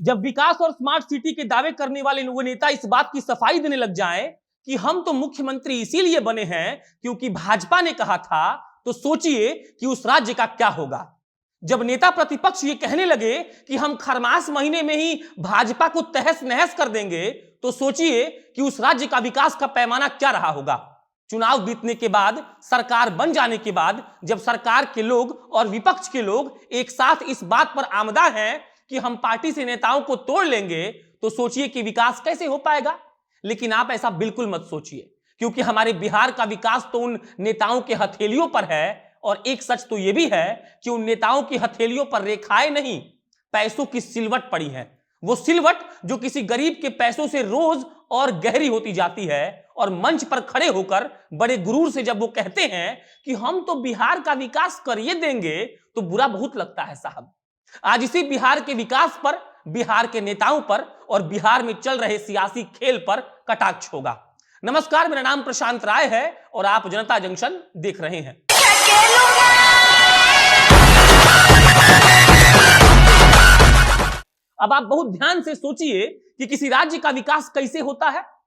जब विकास और smart city के दावे करने वाले वो नेता इस बात की सफाई देने लग जाएं कि हम तो मुख्यमंत्री इसीलिए बने हैं क्योंकि भाजपा ने कहा था, तो सोचिए कि उस राज्य का क्या होगा। जब नेता प्रतिपक्ष ये कहने लगे कि हम खरमास महीने में ही भाजपा को तहस नहस कर देंगे, तो सोचिए कि उस राज्य का विकास का पैमाना क्या रहा होगा। चुनाव बीतने के बाद, सरकार बन जाने के बाद, जब सरकार के लोग और विपक्ष के लोग एक साथ इस बात पर आमदा हैं कि हम पार्टी से नेताओं को तोड़ लेंगे, तो सोचिए कि विकास कैसे हो पाएगा। लेकिन आप ऐसा बिल्कुल मत सोचिए, क्योंकि हमारे बिहार का विकास तो उन नेताओं के हथेलियों पर है। और एक सच तो यह भी है कि उन नेताओं की हथेलियों पर रेखाएं नहीं, पैसों की सिलवट पड़ी है। वो सिलवट जो किसी गरीब के पैसों से रोज और गहरी होती जाती है। और मंच पर खड़े होकर बड़े गुरूर से जब वो कहते हैं कि हम तो बिहार का विकास करिए देंगे, तो बुरा बहुत लगता है साहब। आज इसी बिहार के विकास पर, बिहार के नेताओं पर और बिहार में चल रहे सियासी खेल पर कटाक्ष होगा। नमस्कार, मेरा नाम प्रशांत राय है और आप जनता जंक्शन देख रहे हैं। अब आप बहुत ध्यान से सोचिए कि किसी राज्य का विकास कैसे होता है।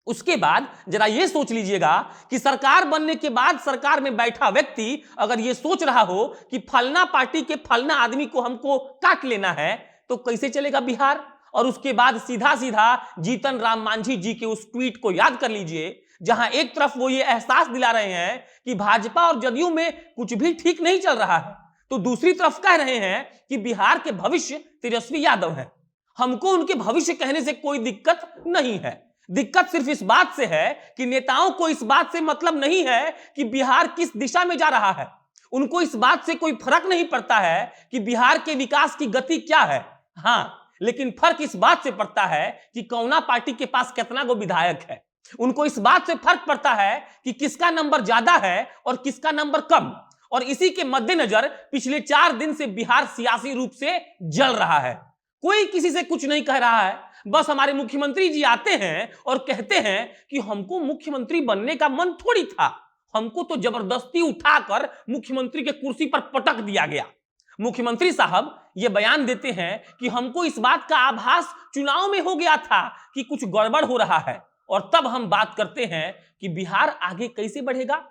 उसके बाद जरा यह सोच लीजिएगा कि सरकार बनने के बाद सरकार में बैठा व्यक्ति अगर यह सोच रहा हो कि फलना पार्टी के फलना आदमी को हमको काट लेना है, तो कैसे चलेगा बिहार। और उसके बाद सीधा सीधा जीतन राम मांझी जी के उस ट्वीट को याद कर लीजिए, जहां एक तरफ वो ये एहसास दिला रहे हैं कि भाजपा और जदयू में कुछ भी ठीक नहीं चल रहा है, तो दूसरी तरफ कह रहे हैं कि बिहार के भविष्य तेजस्वी यादव हैं। हमको उनके भविष्य कहने से कोई दिक्कत नहीं है। दिक्कत सिर्फ इस बात से है कि नेताओं को इस बात से मतलब नहीं है कि बिहार किस दिशा में जा रहा है। उनको इस बात से कोई फर्क नहीं पड़ता है कि बिहार के विकास की गति क्या है। हाँ, लेकिन फर्क इस बात से पड़ता है कि कौना पार्टी के पास कितना गो विधायक है। उनको इस बात से फर्क पड़ता है कि किसका नंबर ज्यादा है और किसका नंबर कम। और इसी के मद्देनजर पिछले 4 दिन से बिहार सियासी रूप से जल रहा है। कोई किसी से कुछ नहीं कह रहा है। बस हमारे मुख्यमंत्री जी आते हैं और कहते हैं कि हमको मुख्यमंत्री बनने का मन थोड़ी था, हमको तो जबरदस्ती उठाकर मुख्यमंत्री के कुर्सी पर पटक दिया गया। मुख्यमंत्री साहब ये बयान देते हैं कि हमको इस बात का आभास चुनाव में हो गया था कि कुछ गड़बड़ हो रहा है, और तब हम बात करते हैं कि बिहार आगे कैसे बढ़ेगा।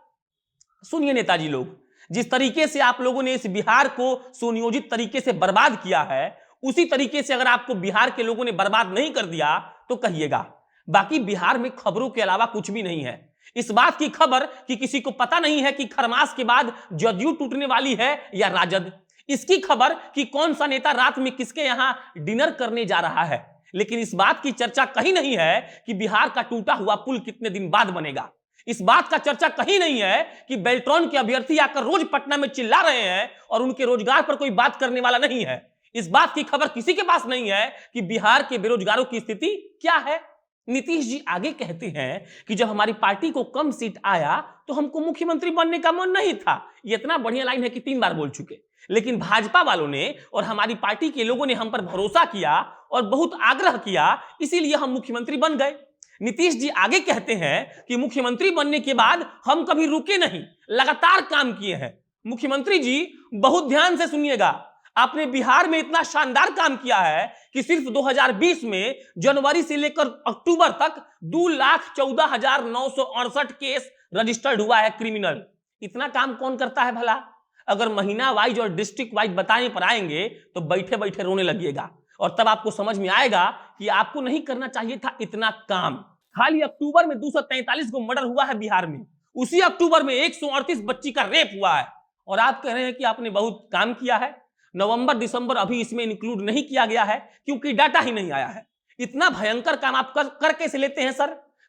सुनिए नेताजी लोग, जिस तरीके से आप लोगों ने इस बिहार को सुनियोजित तरीके से बर्बाद किया है, उसी तरीके से अगर आपको बिहार के लोगों ने बर्बाद नहीं कर दिया तो कहिएगा। बाकी बिहार में खबरों के अलावा कुछ भी नहीं है। इस बात की खबर कि किसी को पता नहीं है कि खरमास के बाद जदयू टूटने वाली है या राजद। इसकी खबर कि कौन सा नेता रात में किसके यहां डिनर करने जा रहा है। लेकिन इस बात की चर्चा कहीं नहीं है कि बिहार का टूटा हुआ पुल कितने दिन बाद बनेगा। इस बात का चर्चा कहीं नहीं है कि बेल्ट्रॉन के अभ्यर्थी आकर रोज पटना में चिल्ला रहे हैं और उनके रोजगार पर कोई बात करने वाला नहीं है। इस बात की खबर किसी के पास नहीं है कि बिहार के बेरोजगारों की स्थिति क्या है। नीतीश जी आगे कहते हैं कि जब हमारी पार्टी को कम सीट आया तो हमको मुख्यमंत्री बनने का मन नहीं था। ये इतना बढ़िया लाइन है कि 3 बार बोल चुके। लेकिन भाजपा वालों ने और हमारी पार्टी के लोगों ने हम पर भरोसा किया और बहुत आग्रह किया, इसीलिए हम मुख्यमंत्री बन गए। नीतीश जी आगे कहते हैं कि मुख्यमंत्री बनने के बाद हम कभी रुके नहीं, लगातार काम किए हैं। मुख्यमंत्री जी बहुत ध्यान से सुनिएगा, आपने बिहार में इतना शानदार काम किया है कि सिर्फ 2020 में जनवरी से लेकर अक्टूबर तक 2,14,968 केस रजिस्टर्ड हुआ है क्रिमिनल। इतना काम कौन करता है भला। अगर महीना वाइज और डिस्ट्रिक्ट वाइज बताने पर आएंगे तो बैठे बैठे रोने लगिएगा, और तब आपको समझ में आएगा कि आपको नहीं करना चाहिए था इतना काम। खाली अक्टूबर में 243 को मर्डर हुआ है बिहार में। उसी अक्टूबर में 138 बच्ची का रेप हुआ है, और आप कह रहे हैं कि आपने बहुत काम किया है। नवंबर दिसंबर अभी इसमें इंक्लूड नहीं किया गया है क्योंकि डाटा ही नहीं आया है। इतना भयंकर काम आप कर कैसे लेते हैं सर।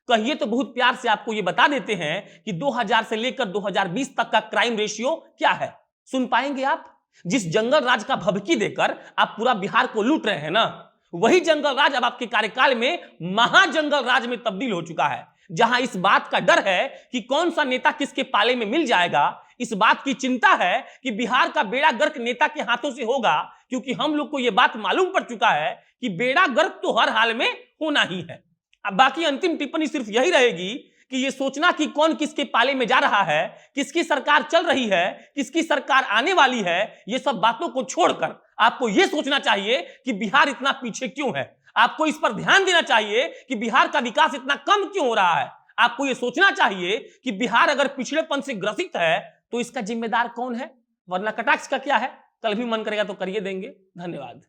कहिए तो बहुत प्यार से आपको ये बता देते हैं कि 2000 से लेकर 2020 तक का क्राइम रेशियो क्या है। सुन पाएंगे आप। जिस जंगल राज का भभकी देकर आप पूरा बिहार को लूट रहे हैं ना, वही जंगल राज अब आपके कार्यकाल में महाजंगल राज में तब्दील हो चुका है, जहां इस बात का डर है कि कौन सा नेता किसके पाले में मिल जाएगा। इस बात की चिंता है कि बिहार का बेड़ा गर्क नेता के हाथों से होगा, क्योंकि हम लोग को यह बात मालूम पड़ चुका है कि बेड़ा गर्क तो हर हाल में होना ही है। अब बाकी अंतिम टिप्पणी सिर्फ यही रहेगी कि ये सोचना कि कौन किसके पाले में जा रहा है, किसकी सरकार चल रही है, किसकी सरकार आने वाली है, ये सब बातों को छोड़कर आपको यह सोचना चाहिए कि बिहार इतना पीछे क्यों है। आपको इस पर ध्यान देना चाहिए कि बिहार का विकास इतना कम क्यों हो रहा है। आपको यह सोचना चाहिए कि बिहार अगर पिछड़ेपन से ग्रसित है तो इसका जिम्मेदार कौन है, वरना कटाक्ष का क्या है। कल भी मन करेगा तो करिए देंगे। धन्यवाद।